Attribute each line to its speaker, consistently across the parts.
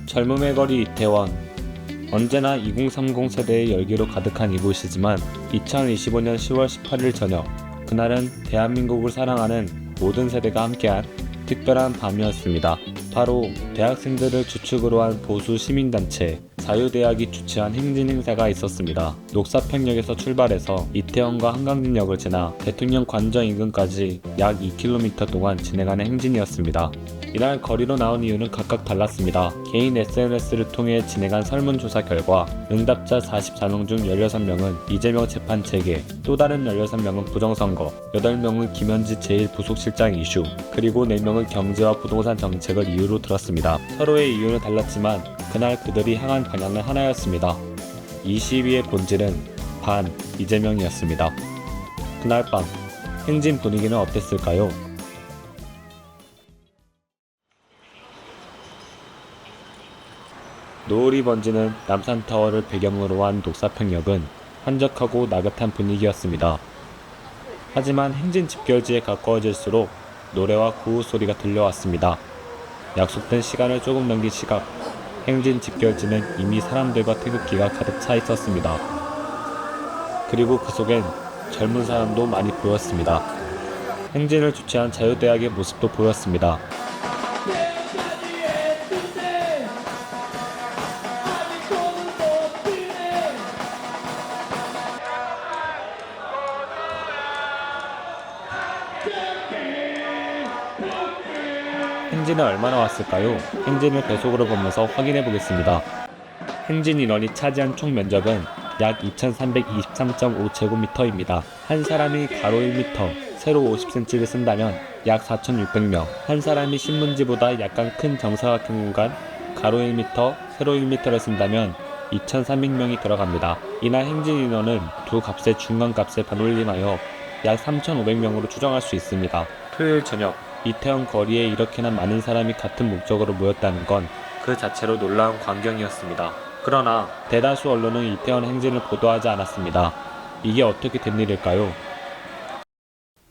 Speaker 1: 젊음의 거리 이태원. 언제나 2030 세대의 열기로 가득한 이곳이지만 2025년 10월 18일 저녁, 그날은 대한민국을 사랑하는 모든 세대가 함께한 특별한 밤이었습니다. 바로 대학생들을 주축으로 한 보수 시민단체 자유대학이 주최한 행진 행사가 있었습니다. 녹사평역에서 출발해서 이태원과 한강진역을 지나 대통령 관저 인근까지 약 2km 동안 진행하는 행진이었습니다. 이날 거리로 나온 이유는 각각 달랐습니다. 개인 SNS를 통해 진행한 설문조사 결과 응답자 44명 중 16명은 이재명 재판 재개, 또 다른 16명은 부정선거, 8명은 김현지 제1부속실장 이슈, 그리고 4명은 경제와 부동산 정책을 이유로 들었습니다. 서로의 이유는 달랐지만 그날 그들이 향한 방향은 하나였습니다. 이 시위의 본질은 반 이재명이었습니다. 그날 밤 행진 분위기는 어땠을까요? 노을이 번지는 남산타워를 배경으로 한 녹사평역은 한적하고 나긋한 분위기였습니다. 하지만 행진 집결지에 가까워질수록 노래와 구호 소리가 들려왔습니다. 약속된 시간을 조금 넘긴 시각, 행진 집결지는 이미 사람들과 태극기가 가득 차 있었습니다. 그리고 그 속엔 젊은 사람도 많이 보였습니다. 행진을 주최한 자유대학의 모습도 보였습니다. 행진은 얼마나 왔을까요? 행진을 배속으로 보면서 확인해 보겠습니다. 행진 인원이 차지한 총 면적은 약 2323.5제곱미터입니다. 한 사람이 가로 1m, 세로 50cm를 쓴다면 약 4600명, 한 사람이 신문지보다 약간 큰 정사각형 공간 가로 1m, 세로 1m를 쓴다면 2300명이 들어갑니다. 이날 행진 인원은 두 값의 중간값에 반올림하여 약 3500명으로 추정할 수 있습니다. 토요일 저녁 이태원 거리에 이렇게나 많은 사람이 같은 목적으로 모였다는 건 그 자체로 놀라운 광경이었습니다. 그러나 대다수 언론은 이태원 행진을 보도하지 않았습니다. 이게 어떻게 된 일일까요?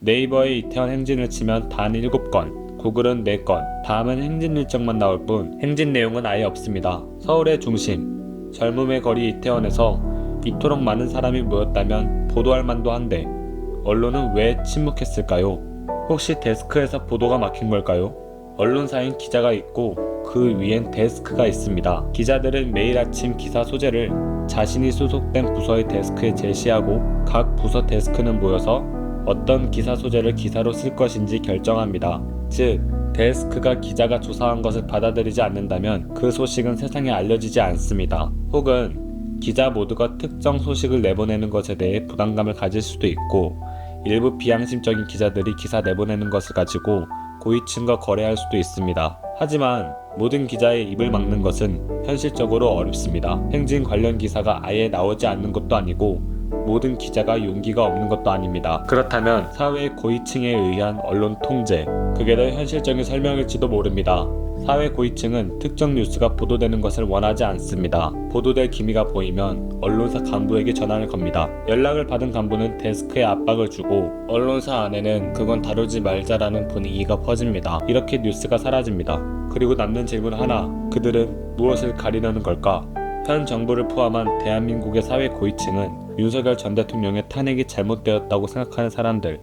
Speaker 1: 네이버에 이태원 행진을 치면 단 7건, 구글은 4건, 다음은 행진 일정만 나올 뿐 행진 내용은 아예 없습니다. 서울의 중심, 젊음의 거리 이태원에서 이토록 많은 사람이 모였다면 보도할 만도 한데 언론은 왜 침묵했을까요? 혹시 데스크에서 보도가 막힌 걸까요? 언론사인 기자가 있고 그 위엔 데스크가 있습니다. 기자들은 매일 아침 기사 소재를 자신이 소속된 부서의 데스크에 제시하고 각 부서 데스크는 모여서 어떤 기사 소재를 기사로 쓸 것인지 결정합니다. 즉, 데스크가 기자가 조사한 것을 받아들이지 않는다면 그 소식은 세상에 알려지지 않습니다. 혹은 기자 모두가 특정 소식을 내보내는 것에 대해 부담감을 가질 수도 있고 일부 비양심적인 기자들이 기사 내보내는 것을 가지고 고위층과 거래할 수도 있습니다. 하지만 모든 기자의 입을 막는 것은 현실적으로 어렵습니다. 행진 관련 기사가 아예 나오지 않는 것도 아니고 모든 기자가 용기가 없는 것도 아닙니다. 그렇다면 사회 고위층에 의한 언론 통제, 그게 더 현실적인 설명일지도 모릅니다. 사회 고위층은 특정 뉴스가 보도되는 것을 원하지 않습니다. 보도될 기미가 보이면 언론사 간부에게 전화를 겁니다. 연락을 받은 간부는 데스크에 압박을 주고 언론사 안에는 그건 다루지 말자라는 분위기가 퍼집니다. 이렇게 뉴스가 사라집니다. 그리고 남는 질문 하나, 그들은 무엇을 가리려는 걸까? 현 정부를 포함한 대한민국의 사회 고위층은 윤석열 전 대통령의 탄핵이 잘못되었다고 생각하는 사람들,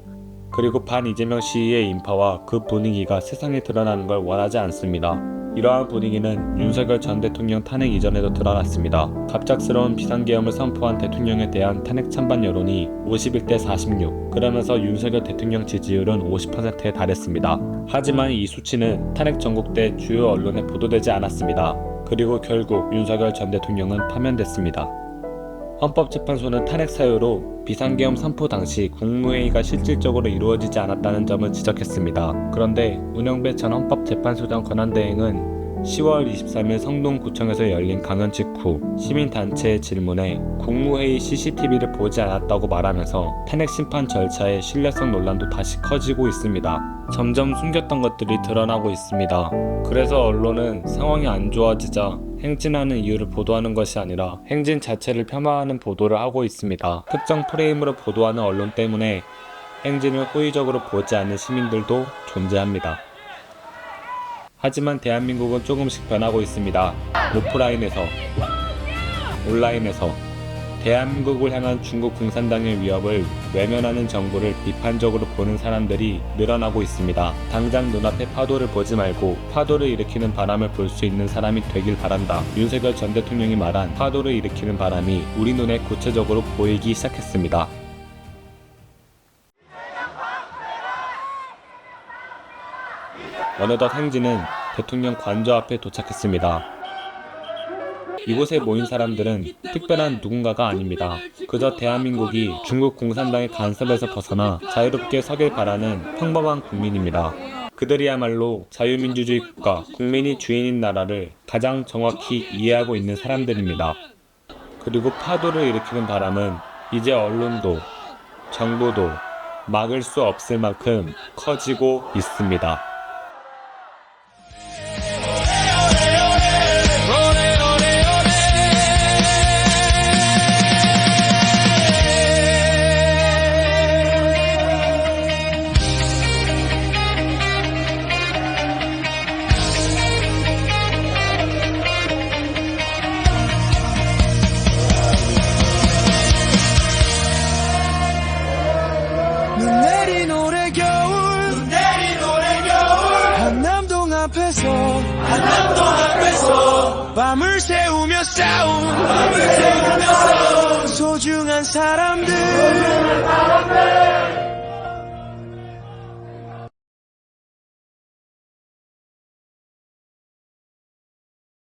Speaker 1: 그리고 반 이재명 시위의 인파와 그 분위기가 세상에 드러나는 걸 원하지 않습니다. 이러한 분위기는 윤석열 전 대통령 탄핵 이전에도 드러났습니다. 갑작스러운 비상계엄을 선포한 대통령에 대한 탄핵 찬반 여론이 51대 46, 그러면서 윤석열 대통령 지지율은 50%에 달했습니다. 하지만 이 수치는 탄핵 전국 때 주요 언론에 보도되지 않았습니다. 그리고 결국 윤석열 전 대통령은 파면됐습니다. 헌법재판소는 탄핵 사유로 비상계엄 선포 당시 국무회의가 실질적으로 이루어지지 않았다는 점을 지적했습니다. 그런데 문영배 전 헌법재판소장 권한대행은 10월 23일 성동구청에서 열린 강연 직후 시민단체의 질문에 국무회의 CCTV를 보지 않았다고 말하면서 탄핵 심판 절차의 신뢰성 논란도 다시 커지고 있습니다. 점점 숨겼던 것들이 드러나고 있습니다. 그래서 언론은 상황이 안 좋아지자 행진하는 이유를 보도하는 것이 아니라 행진 자체를 폄하하는 보도를 하고 있습니다. 특정 프레임으로 보도하는 언론 때문에 행진을 호의적으로 보지 않는 시민들도 존재합니다. 하지만 대한민국은 조금씩 변하고 있습니다. 오프라인에서, 온라인에서 대한민국을 향한 중국 공산당의 위협을 외면하는 정부를 비판적으로 보는 사람들이 늘어나고 있습니다. 당장 눈앞의 파도를 보지 말고 파도를 일으키는 바람을 볼 수 있는 사람이 되길 바란다. 윤석열 전 대통령이 말한 파도를 일으키는 바람이 우리 눈에 구체적으로 보이기 시작했습니다. 어느덧 행진은 대통령 관저 앞에 도착했습니다. 이곳에 모인 사람들은 특별한 누군가가 아닙니다. 그저 대한민국이 중국 공산당의 간섭에서 벗어나 자유롭게 서길 바라는 평범한 국민입니다. 그들이야말로 자유민주주의 국가, 국민이 주인인 나라를 가장 정확히 이해하고 있는 사람들입니다. 그리고 파도를 일으키는 바람은 이제 언론도, 정부도 막을 수 없을 만큼 커지고 있습니다.
Speaker 2: 눈 내린 올해 겨울 한남동 앞에서 밤을 새우며 싸운 소중한 사람들